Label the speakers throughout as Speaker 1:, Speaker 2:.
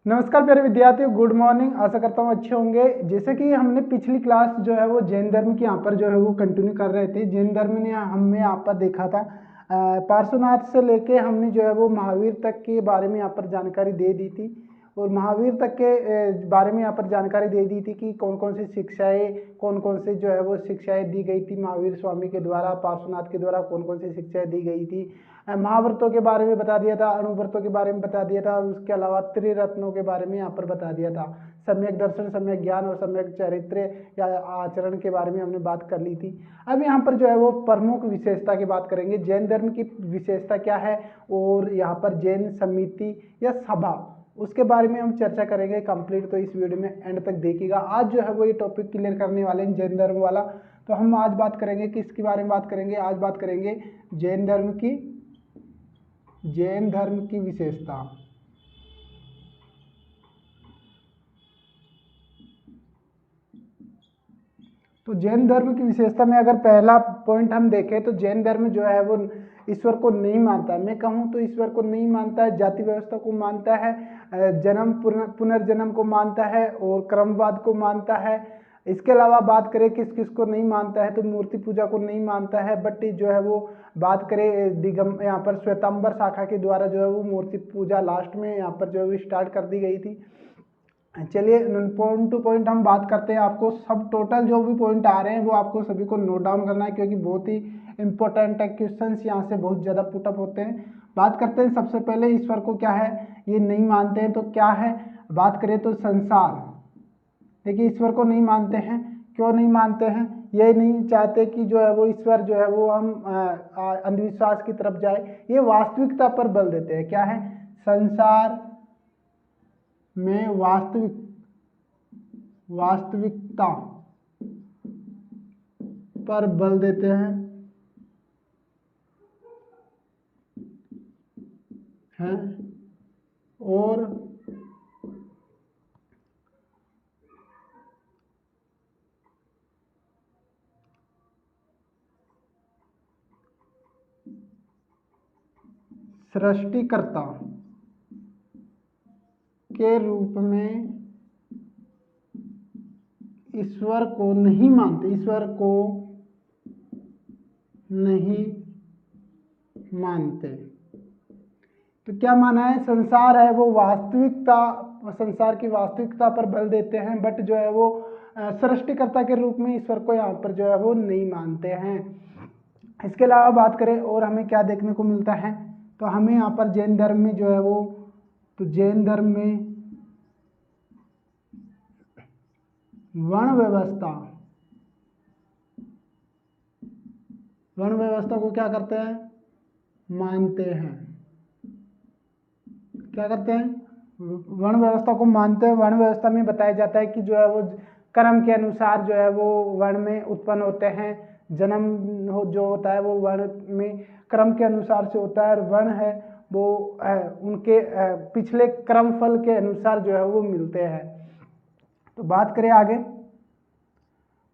Speaker 1: नमस्कार प्यारे विद्यार्थियों, गुड मॉर्निंग। आशा करता हूँ अच्छे होंगे। जैसे कि हमने पिछली क्लास जो है वो जैन धर्म की यहाँ पर जो है वो कंटिन्यू कर रहे थे। जैन धर्म ने हमने यहाँ पर देखा था पार्श्वनाथ से लेके हमने जो है वो महावीर तक के बारे में यहाँ पर जानकारी दे दी थी। और महावीर तक के बारे में यहाँ पर जानकारी दे दी थी कि कौन कौन सी शिक्षाएं, कौन कौन से जो है वो शिक्षाएं दी गई थी महावीर स्वामी के द्वारा, पार्श्वनाथ के द्वारा कौन कौन सी शिक्षाएं दी गई थी। महाव्रतों के बारे में बता दिया था, अणुव्रतों के बारे में बता दिया था, और उसके अलावा त्रिरत्नों के बारे में यहाँ पर बता दिया था। सम्यक दर्शन, सम्यक ज्ञान और सम्यक चरित्र या आचरण के बारे में हमने बात कर ली थी। अब यहाँ पर जो है वो प्रमुख विशेषता की बात करेंगे। जैन धर्म की विशेषता क्या है और यहाँ पर जैन समिति या सभा, उसके बारे में हम चर्चा करेंगे कंप्लीट। तो इस वीडियो में एंड तक देखिएगा। आज जो है वो ये टॉपिक क्लियर करने वाले हैं जैन धर्म वाला। तो हम आज बात करेंगे किसके बारे में बात करेंगे, आज बात करेंगे जैन धर्म की विशेषता। तो जैन धर्म की विशेषता में अगर पहला पॉइंट हम देखें तो जैन धर्म जो है वो ईश्वर को नहीं मानता है। मैं कहूँ तो ईश्वर को नहीं मानता है, जाति व्यवस्था को मानता है, जन्म पुनर्जन्म को मानता है और क्रमवाद को मानता है। इसके अलावा बात करें किस किस को नहीं मानता है, तो मूर्ति पूजा को नहीं मानता है। बट जो है वो बात करें यहाँ पर श्वेतांबर शाखा के द्वारा जो है वो मूर्ति पूजा लास्ट में यहाँ पर जो है स्टार्ट कर दी गई थी। चलिए पॉइंट टू पॉइंट हम बात करते हैं। आपको सब टोटल जो भी पॉइंट आ रहे हैं वो आपको सभी को नोट डाउन करना है, क्योंकि बहुत ही इंपॉर्टेंट है। क्वेश्चंस यहाँ से बहुत ज़्यादा पुटअप होते हैं। बात करते हैं सबसे पहले ईश्वर को क्या है ये नहीं मानते हैं, तो क्या है। बात करें तो संसार, देखिए ईश्वर को नहीं मानते हैं। क्यों नहीं मानते हैं, ये नहीं चाहते कि जो है वो ईश्वर जो है वो हम अंधविश्वास की तरफ जाए। ये वास्तविकता पर बल देते हैं। क्या है, संसार में वास्तविकता पर बल देते हैं और सृष्टिकर्ता के रूप में ईश्वर को नहीं मानते, ईश्वर को नहीं मानते। तो क्या माना है, संसार है वो वास्तविकता, संसार की वास्तविकता पर बल देते हैं, बट जो है वो सृष्टिकर्ता के रूप में ईश्वर को यहाँ पर जो है वो नहीं मानते हैं। इसके अलावा बात करें और हमें क्या देखने को मिलता है, तो हमें यहाँ पर जैन धर्म में जो है वो, तो जैन धर्म में वर्ण व्यवस्था को क्या करते हैं, मानते हैं। क्या करते हैं, वर्ण व्यवस्था को मानते हैं। वर्ण व्यवस्था में बताया जाता है कि जो है वो कर्म के अनुसार जो है वो वर्ण में उत्पन्न होते हैं। जन्म जो होता है वो वर्ण में क्रम के अनुसार से होता है, और वर्ण है वो उनके पिछले क्रम फल के अनुसार जो है वो मिलते हैं। तो बात करें आगे,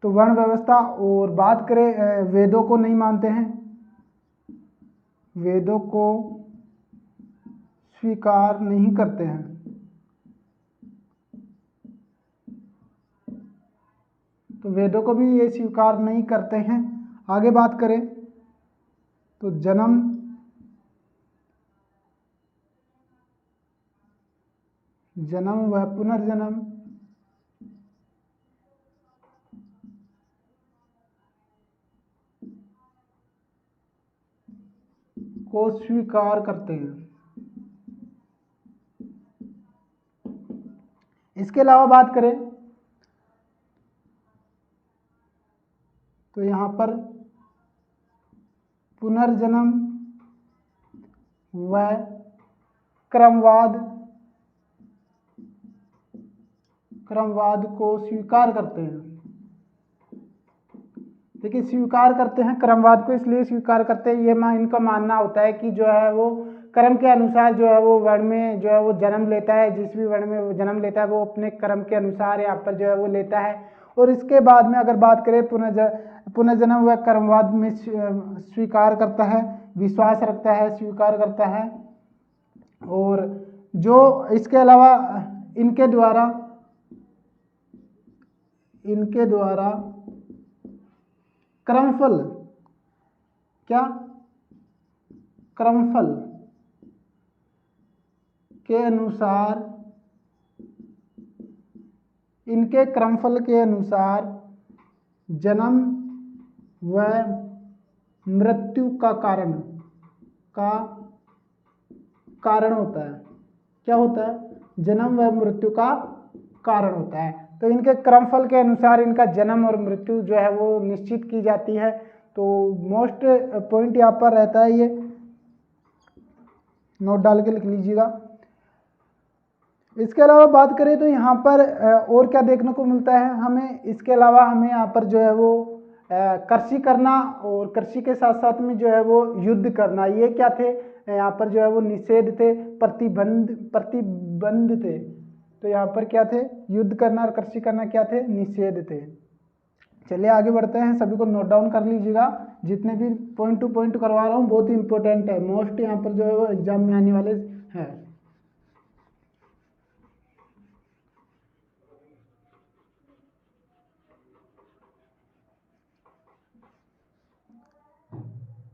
Speaker 1: तो वर्ण व्यवस्था, और बात करें वेदों को नहीं मानते हैं, वेदों को स्वीकार नहीं करते हैं। तो वेदों को भी ये स्वीकार नहीं करते हैं। आगे बात करें तो जन्म व पुनर्जन्म को स्वीकार करते हैं। इसके अलावा बात करें तो यहाँ पर पुनर्जन्म व क्रमवाद को स्वीकार करते हैं। देखिए स्वीकार करते हैं क्रमवाद को, इसलिए स्वीकार करते हैं, ये इनका मानना होता है कि जो है वो कर्म के अनुसार जो है वो वर्ण में जो है वो जन्म लेता है। जिस भी वर्ण में वो जन्म लेता है वो अपने कर्म के अनुसार यहाँ पर जो है वो लेता है। और इसके बाद में अगर बात करें पुनर्जन्म व कर्मवाद में स्वीकार करता है, विश्वास रखता है, स्वीकार करता है। और जो इसके अलावा इनके द्वारा क्रमफल, क्या, क्रमफल के अनुसार, इनके क्रमफल के अनुसार जन्म व मृत्यु का कारण होता है। क्या होता है? जन्म व मृत्यु का कारण होता है। तो इनके क्रमफल के अनुसार इनका जन्म और मृत्यु जो है वो निश्चित की जाती है। तो मोस्ट पॉइंट यहाँ पर रहता है, ये नोट डाल के लिख लीजिएगा। इसके अलावा बात करें तो यहाँ पर और क्या देखने को मिलता है हमें, इसके अलावा हमें यहाँ पर जो है वो कृषि करना और कृषि के साथ साथ में जो है वो युद्ध करना, ये क्या थे, यहाँ पर जो है वो निषेध थे, प्रतिबंध थे। तो यहाँ पर क्या थे, युद्ध करना और कृषि करना क्या थे, निषेध थे। चलिए आगे बढ़ते हैं, सभी को नोट डाउन कर लीजिएगा। जितने भी पॉइंट टू पॉइंट करवा रहा हूँ बहुत ही इंपॉर्टेंट है, मोस्ट यहाँ पर जो है वो एग्जाम में आने वाले हैं।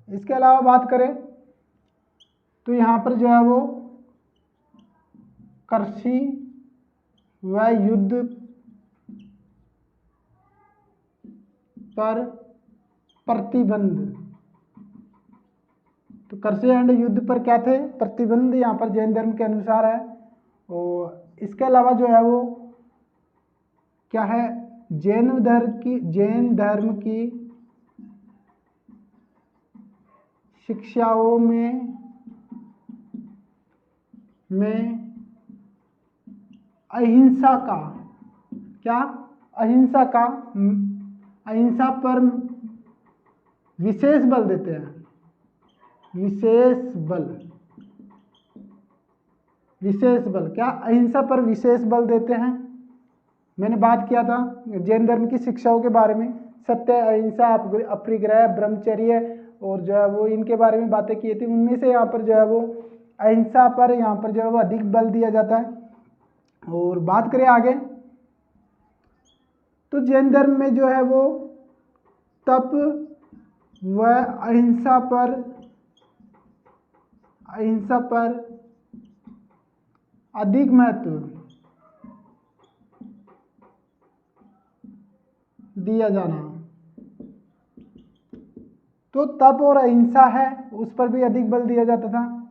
Speaker 1: इसके अलावा बात करें तो यहाँ पर जो है वो कृषि व युद्ध पर प्रतिबंध, तो कृषि एंड युद्ध पर क्या थे, प्रतिबंध यहाँ पर जैन धर्म के अनुसार है। और इसके अलावा जो है वो क्या है, जैन धर्म की शिक्षाओं में अहिंसा का, क्या, अहिंसा पर विशेष बल देते हैं, विशेष बल, क्या, अहिंसा पर विशेष बल देते हैं। मैंने बात किया था जैन धर्म की शिक्षाओं के बारे में, सत्य, अहिंसा, अपरिग्रह, ब्रह्मचर्य और जो है वो इनके बारे में बातें की थी। उनमें से यहाँ पर जो है वो अहिंसा पर यहाँ पर जो है वो अधिक बल दिया जाता है। और बात करें आगे तो जैन धर्म में जो है वो तप व अहिंसा पर अधिक महत्व दिया जाना, तो तप और अहिंसा है उस पर भी अधिक बल दिया जाता था।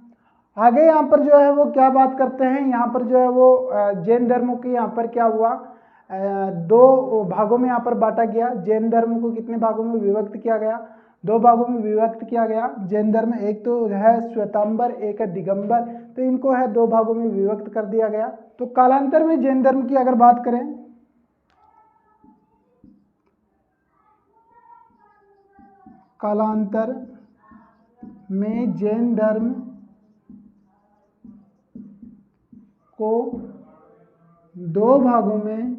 Speaker 1: आगे यहाँ पर जो है वो क्या बात करते हैं, यहाँ पर जो है वो जैन धर्म की यहाँ पर क्या हुआ, दो भागों में यहाँ पर बांटा गया। जैन धर्म को कितने भागों में विभक्त किया गया, दो भागों में विभक्त किया गया जैन धर्म, एक तो है श्वेतांबर, एक है दिगंबर, तो इनको है दो भागों में विभक्त कर दिया गया। तो कालांतर में जैन धर्म की अगर बात करें, कालांतर में जैन धर्म को दो भागों में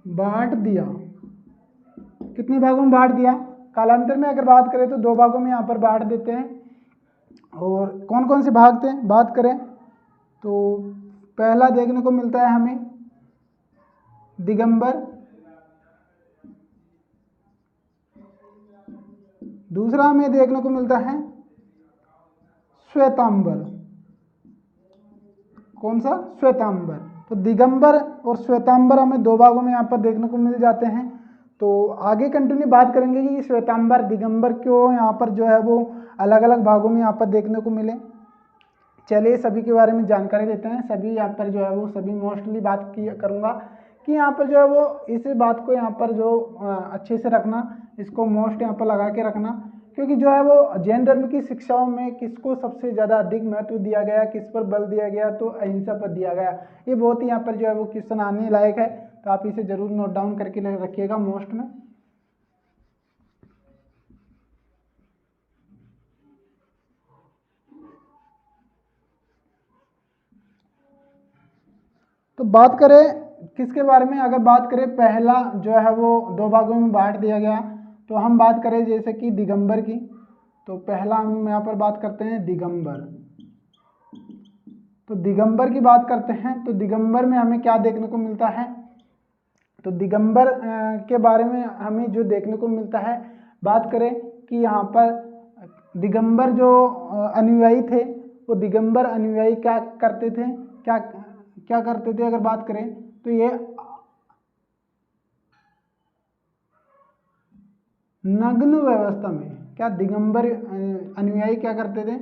Speaker 1: बांट दिया। कितने भागों में बांट दिया, कालांतर में अगर बात करें तो दो भागों में यहाँ पर बांट देते हैं। और कौन कौन से भाग थे बात करें तो पहला देखने को मिलता है हमें दिगंबर, दूसरा हमें देखने को मिलता है श्वेतांबर। कौन सा, श्वेतांबर। तो दिगंबर और श्वेतांबर हमें दो भागों में यहाँ पर देखने को मिल जाते हैं। तो आगे कंटिन्यू बात करेंगे कि श्वेतांबर दिगंबर क्यों यहाँ पर जो है वो अलग अलग भागों में यहाँ पर देखने को मिले। चलिए सभी के बारे में जानकारी देते हैं। सभी यहाँ पर जो है वो सभी मोस्टली बात की करूँगा कि यहाँ पर जो है वो इस बात को यहाँ पर जो अच्छे से रखना, इसको मोस्ट यहाँ पर लगा के रखना, क्योंकि जो है वो जैन धर्म की शिक्षाओं में किसको सबसे ज़्यादा अधिक महत्व दिया गया, किस पर बल दिया गया, तो अहिंसा पर दिया गया। ये बहुत ही यहाँ पर जो है वो क्वेश्चन आने लायक है, तो आप इसे जरूर नोट डाउन करके रखिएगा मोस्ट में। तो बात करें किसके बारे में, अगर बात करें पहला जो है वो दो भागों में बांट दिया गया, तो हम बात करें जैसे कि दिगंबर की, तो पहला हम यहाँ पर बात करते हैं दिगंबर। तो दिगंबर की बात करते हैं तो दिगंबर में हमें क्या देखने को मिलता है, तो दिगंबर के बारे में हमें जो देखने को मिलता है, बात करें कि यहाँ पर दिगंबर जो अनुयायी थे, वो दिगंबर अनुयायी क्या करते थे, क्या क्या करते थे, अगर बात करें तो ये नग्न व्यवस्था में, क्या दिगंबर अनुयायी क्या करते थे,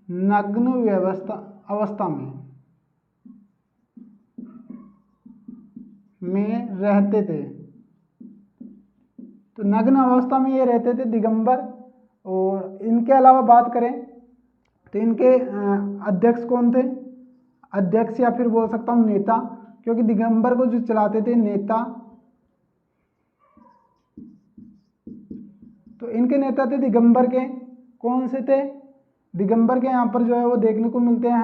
Speaker 1: नग्न अवस्था में रहते थे। तो नग्न अवस्था में ये रहते थे दिगंबर। और इनके अलावा बात करें तो इनके अध्यक्ष कौन थे, अध्यक्ष या फिर बोल सकता हूँ नेता, क्योंकि दिगंबर को जो चलाते थे नेता, तो इनके नेता थे दिगंबर के, कौन से थे, दिगंबर के यहाँ पर जो है वो देखने को मिलते हैं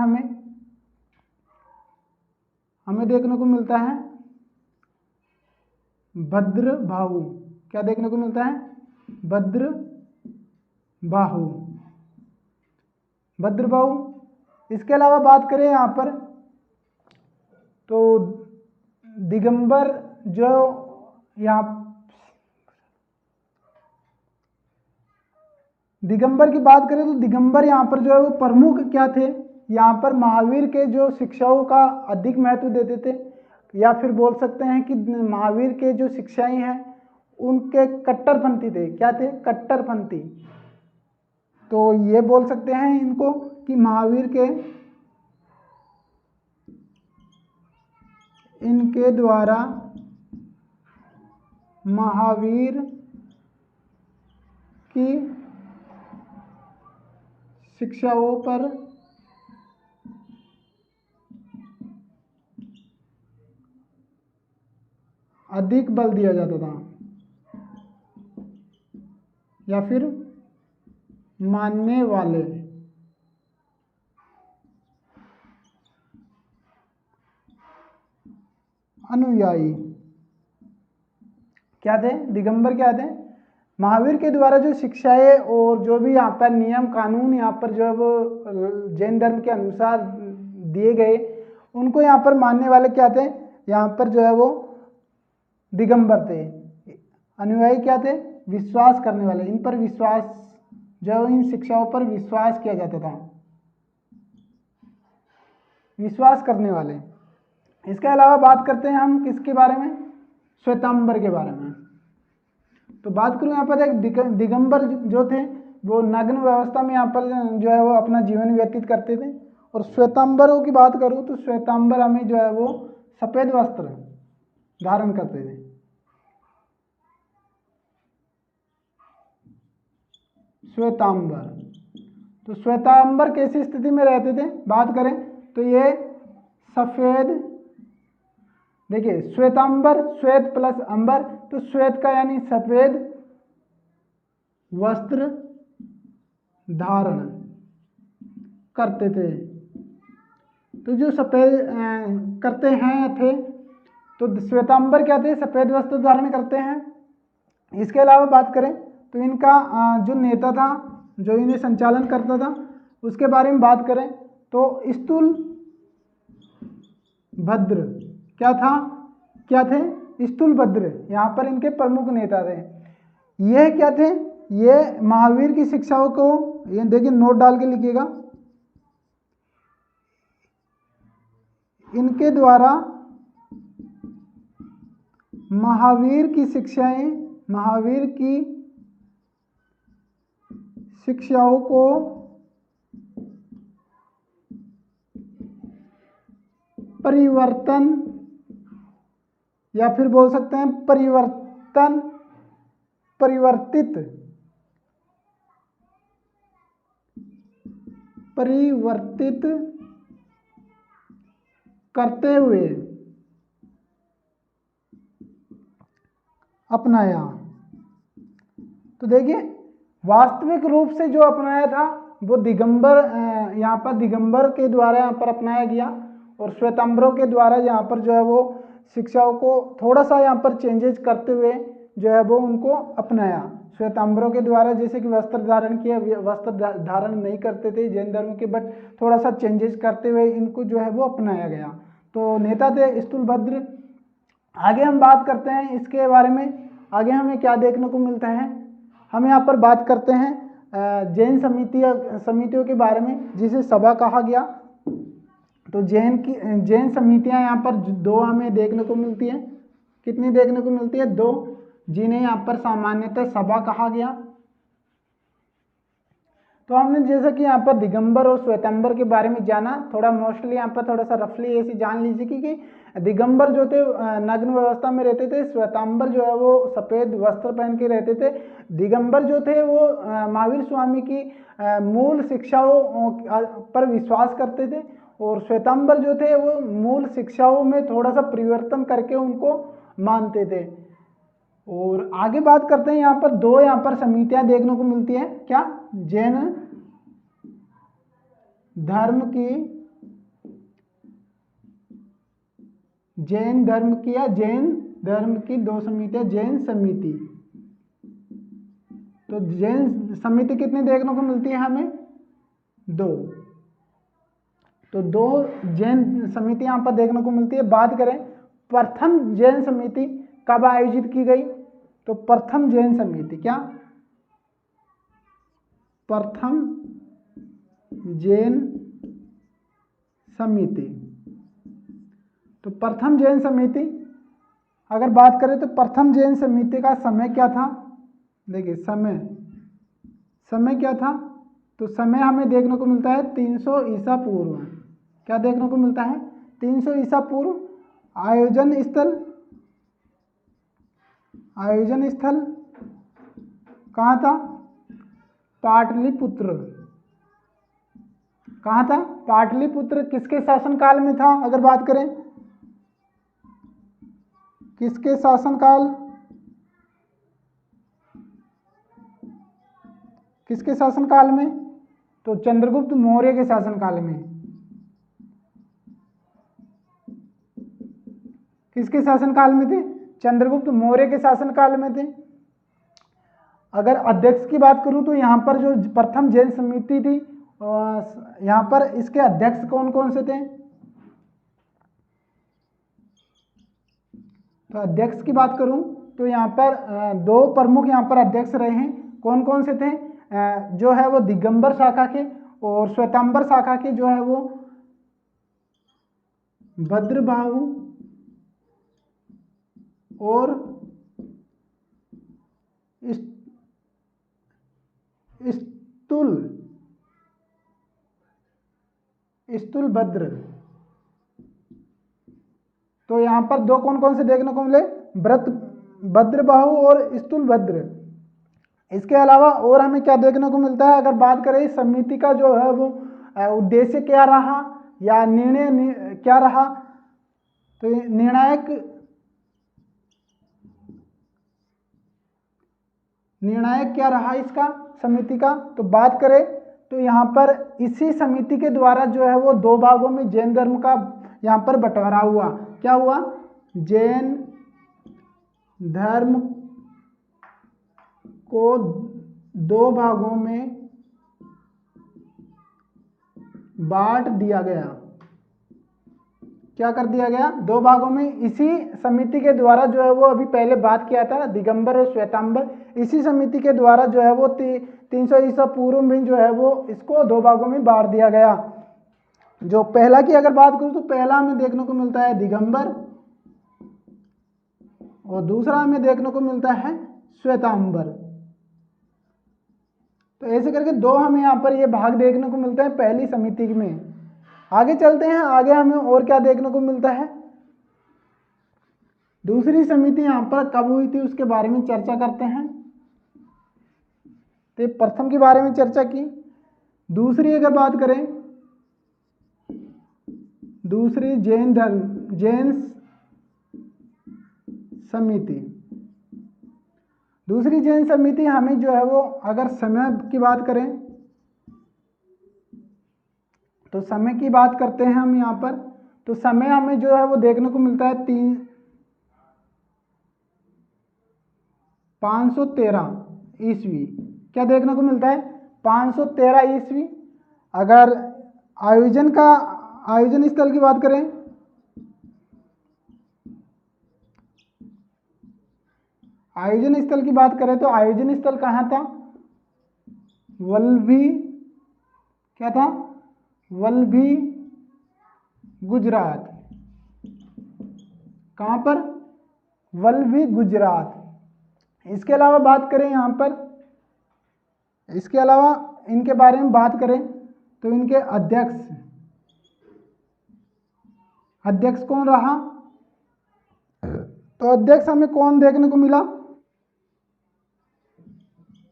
Speaker 1: हमें देखने को मिलता है भद्रबाहु, क्या देखने को मिलता है, भद्रबाहु। इसके अलावा बात करें यहाँ पर तो दिगंबर जो यहाँ दिगंबर की बात करें तो दिगंबर यहाँ पर जो है वो प्रमुख क्या थे, यहाँ पर महावीर के जो शिक्षाओं का अधिक महत्व देते थे, या फिर बोल सकते हैं कि महावीर के जो शिक्षाएं हैं उनके कट्टरपंथी थे, क्या थे, कट्टरपंथी। तो ये बोल सकते हैं इनको कि इनके द्वारा महावीर की शिक्षाओं पर अधिक बल दिया जाता था, या फिर मानने वाले अनुयायी क्या थे, दिगंबर क्या थे, महावीर के द्वारा जो शिक्षाएं और जो भी यहाँ पर नियम कानून यहाँ पर जो है वो जैन धर्म के अनुसार दिए गए, उनको यहाँ पर मानने वाले क्या थे, यहाँ पर जो है वो दिगंबर थे। अनुयायी क्या थे, विश्वास करने वाले, इन पर विश्वास, जो इन शिक्षाओं पर विश्वास किया जाता था, विश्वास करने वाले। इसके अलावा बात करते हैं हम किसके बारे में, श्वेतांबर के बारे में। तो बात करूं यहाँ पर एक दिगंबर जो थे वो नग्न व्यवस्था में यहाँ पर जो है वो अपना जीवन व्यतीत करते थे। और श्वेतांबरों की बात करूं तो श्वेतांबर हमें जो है वो सफेद वस्त्र धारण करते थे। श्वेतांबर, तो श्वेतांबर कैसी स्थिति में रहते थे, बात करें तो ये सफेद, देखिए श्वेतांबर, श्वेत प्लस अंबर, तो श्वेत का यानी सफेद वस्त्र धारण करते थे। तो जो सफेद करते हैं थे, तो श्वेतांबर क्या थे, सफेद वस्त्र धारण करते हैं। इसके अलावा बात करें तो इनका जो नेता था, जो इन्हें संचालन करता था, उसके बारे में बात करें तो स्थूल भद्र क्या था, क्या थे, स्थूल भद्र यहाँ पर इनके प्रमुख नेता थे। यह क्या थे, ये महावीर की शिक्षाओं को, ये देखिए नोट डाल के लिखिएगा, इनके द्वारा महावीर की शिक्षाएं, महावीर की शिक्षाओं को परिवर्तन, या फिर बोल सकते हैं परिवर्तित करते हुए अपनाया। तो देखिए वास्तविक रूप से जो अपनाया था वो दिगंबर, यहाँ पर दिगंबर के द्वारा यहाँ पर अपनाया गया, और श्वेतांबरों के द्वारा यहाँ पर जो है वो शिक्षाओं को थोड़ा सा यहाँ पर चेंजेस करते हुए जो है वो उनको अपनाया। श्वेतांबरों के द्वारा जैसे कि वस्त्र धारण किया, वस्त्र धारण नहीं करते थे जैन धर्म के, बट थोड़ा सा चेंजेस करते हुए इनको जो है वो अपनाया गया। तो नेता थे स्थूलभद्र। आगे हम बात करते हैं इसके बारे में, आगे हमें क्या देखने को मिलता है। हम यहाँ पर बात करते हैं जैन समितियों के बारे में, जिसे सभा कहा गया। तो जैन समितियाँ यहाँ पर दो हमें देखने को मिलती हैं। कितनी देखने को मिलती है? दो, जिन्हें यहाँ पर सामान्यतः सभा कहा गया। तो हमने जैसा कि यहाँ पर दिगंबर और श्वेतांबर के बारे में जाना, थोड़ा मोस्टली यहाँ पर थोड़ा सा रफली ऐसे जान लीजिए कि दिगंबर जो थे नग्न अवस्था में रहते थे, श्वेतांबर जो है वो सफ़ेद वस्त्र पहन के रहते थे। दिगंबर जो थे वो महावीर स्वामी की मूल शिक्षाओं पर विश्वास करते थे, और श्वेतांबर जो थे वो मूल शिक्षाओं में थोड़ा सा परिवर्तन करके उनको मानते थे। और आगे बात करते हैं, यहाँ पर दो यहाँ पर समितियां देखने को मिलती हैं। क्या? जैन धर्म की दो समितियां, जैन समिति। तो जैन समिति कितनी देखने को मिलती है हमें? दो। तो दो जैन समिति यहाँ पर देखने को मिलती है। बात करें प्रथम जैन समिति कब आयोजित की गई, तो प्रथम जैन समिति, क्या? प्रथम जैन समिति। तो प्रथम जैन समिति अगर बात करें तो प्रथम जैन समिति का समय क्या था? देखिए समय क्या था? तो समय हमें देखने को मिलता है 300 ईसा पूर्व। क्या देखने को मिलता है? 300 ईसा पूर्व। आयोजन स्थल कहाँ था? पाटलिपुत्र। कहाँ था? पाटलिपुत्र। किसके शासनकाल में था? अगर बात करें किसके शासनकाल में? तो चंद्रगुप्त मौर्य के शासनकाल में। किसके शासनकाल में थे? चंद्रगुप्त मौर्य के शासनकाल में थे। अगर अध्यक्ष की बात करूं तो यहाँ पर जो प्रथम जैन समिति थी, यहाँ पर इसके अध्यक्ष कौन कौन से थे? तो अध्यक्ष की बात करूं तो यहाँ पर दो प्रमुख यहाँ पर अध्यक्ष रहे हैं। कौन कौन से थे? जो है वो दिगंबर शाखा के, और श्वेतांबर शाखा के जो है वो भद्रबाहु और स्थूलभद्र। तो यहाँ पर दो कौन कौन से देखने को मिले? भद्रबाहु और स्थूलभद्र। इसके अलावा और हमें क्या देखने को मिलता है? अगर बात करें इस समिति का जो है वो उद्देश्य क्या रहा या निर्णय क्या रहा, तो निर्णायक क्या रहा इसका, समिति का? तो बात करें तो यहाँ पर इसी समिति के द्वारा जो है वो दो भागों में जैन धर्म का यहाँ पर बंटवारा हुआ। क्या हुआ? जैन धर्म को दो भागों में बांट दिया गया। क्या कर दिया गया? दो भागों में। इसी समिति के द्वारा जो है वो अभी पहले बात किया था दिगंबर और श्वेतांबर, इसी समिति के द्वारा जो है वो 300 ईसा पूर्व में जो है वो इसको दो भागों में बांट दिया गया। जो पहला की अगर बात करूं तो पहला हमें देखने को मिलता है दिगंबर, और दूसरा हमें देखने को मिलता है श्वेतांबर। तो ऐसे करके दो हमें यहाँ पर ये भाग देखने को मिलते हैं पहली समिति में। आगे चलते हैं, आगे हमें और क्या देखने को मिलता है। दूसरी समिति यहाँ पर कब हुई थी उसके बारे में चर्चा करते हैं। तो प्रथम के बारे में चर्चा की। दूसरी अगर बात करें, दूसरी जैन समिति। दूसरी जैन समिति हमें जो है वो अगर समय की बात करें तो समय की बात करते हैं हम यहाँ पर। तो समय हमें जो है वो देखने को मिलता है 513 ईस्वी। क्या देखने को मिलता है? 513 ईस्वी। अगर आयोजन स्थल की बात करें, तो आयोजन स्थल कहाँ था? वल्लभी, क्या था? वल्लभी गुजरात। कहाँ पर? वल्लभी गुजरात। इसके अलावा बात करें यहाँ पर, इसके अलावा इनके बारे में बात करें तो इनके अध्यक्ष कौन रहा? तो अध्यक्ष हमें कौन देखने को मिला?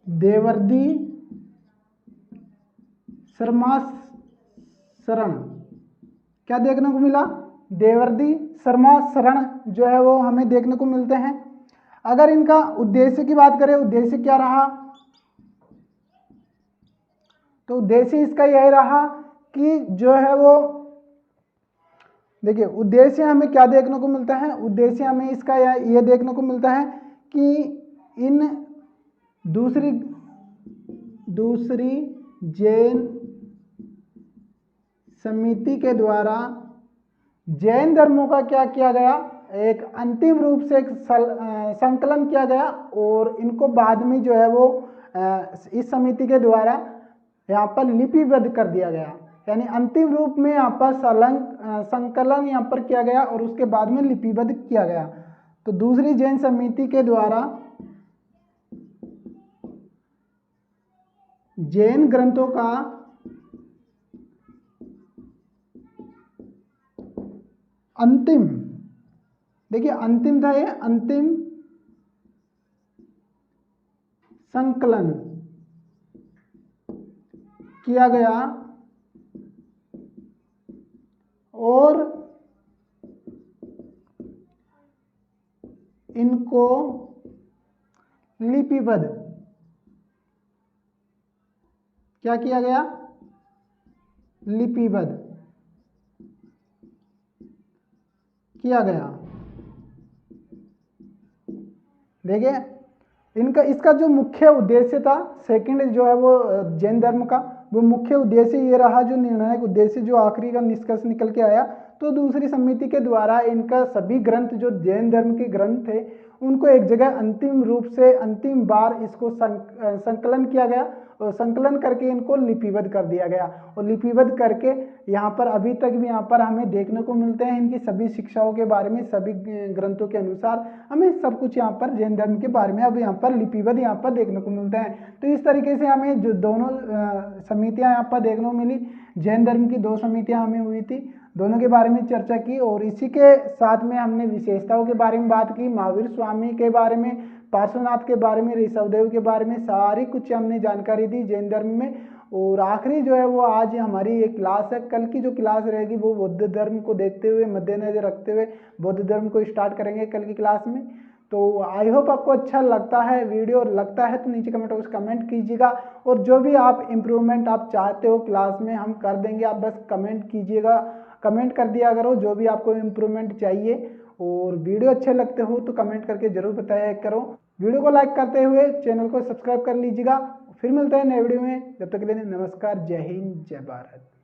Speaker 1: देवर्दी शर्मा शरण। क्या देखने को मिला? देवर्दी शर्मा शरण जो है वो हमें देखने को मिलते हैं। अगर इनका उद्देश्य की बात करें, उद्देश्य क्या रहा? तो उद्देश्य इसका यही रहा कि जो है वो, देखिए उद्देश्य हमें क्या देखने को मिलता है? उद्देश्य हमें इसका यह देखने को मिलता है कि इन दूसरी जैन समिति के द्वारा जैन धर्मों का क्या किया गया? एक अंतिम रूप से एक संकलन किया गया और इनको बाद में जो है वो इस समिति के द्वारा यहाँ पर लिपिबद्ध कर दिया गया। यानी अंतिम रूप में यहाँ पर संकलन यहाँ पर किया गया और उसके बाद में लिपिबद्ध किया गया। तो दूसरी जैन समिति के द्वारा जैन ग्रंथों का अंतिम, देखिए अंतिम था, ये अंतिम संकलन किया गया और इनको लिपिबद्ध क्या किया गया? लिपिबद्ध किया गया। देखिए इसका जो मुख्य उद्देश्य था, सेकंड जो है वो जैन धर्म का वो मुख्य उद्देश्य ये रहा, जो निर्णायक उद्देश्य जो आखिरी का निष्कर्ष निकल के आया, तो दूसरी समिति के द्वारा इनका सभी ग्रंथ जो जैन धर्म के ग्रंथ थे उनको एक जगह अंतिम रूप से अंतिम बार इसको संकलन किया गया और संकलन करके इनको लिपिबद्ध कर दिया गया। और लिपिबद्ध करके यहाँ पर अभी तक भी यहाँ पर हमें देखने को मिलते हैं इनकी सभी शिक्षाओं के बारे में, सभी ग्रंथों के अनुसार हमें सब कुछ यहाँ पर जैन धर्म के बारे में अब यहाँ पर लिपिबद्ध यहाँ पर देखने को मिलता है। तो इस तरीके से हमें जो दोनों समितियाँ यहाँ पर देखने को मिली, जैन धर्म की 2 समितियाँ हमें हुई थी, दोनों के बारे में चर्चा की और इसी के साथ में हमने विशेषताओं के बारे में बात की, महावीर स्वामी के बारे में, पार्श्वनाथ के बारे में, ऋषभदेव के बारे में, सारी कुछ हमने जानकारी दी जैन धर्म में। और आखिरी जो है वो आज हमारी एक क्लास है, कल की जो क्लास रहेगी वो बौद्ध धर्म को देखते हुए, मद्देनजर रखते हुए बौद्ध धर्म को स्टार्ट करेंगे कल की क्लास में। तो आई होप आपको अच्छा लगता है वीडियो, लगता है तो नीचे कमेंट बॉक्स कमेंट कीजिएगा और जो भी आप इम्प्रूवमेंट आप चाहते हो क्लास में हम कर देंगे, आप बस कमेंट कीजिएगा, कमेंट कर दिया करो जो भी आपको इम्प्रूवमेंट चाहिए। और वीडियो अच्छे लगते हो तो कमेंट करके जरूर बताया करो। वीडियो को लाइक करते हुए चैनल को सब्सक्राइब कर लीजिएगा। फिर मिलते हैं नए वीडियो में, जब तक के लिए नमस्कार, जय हिंद, जय भारत।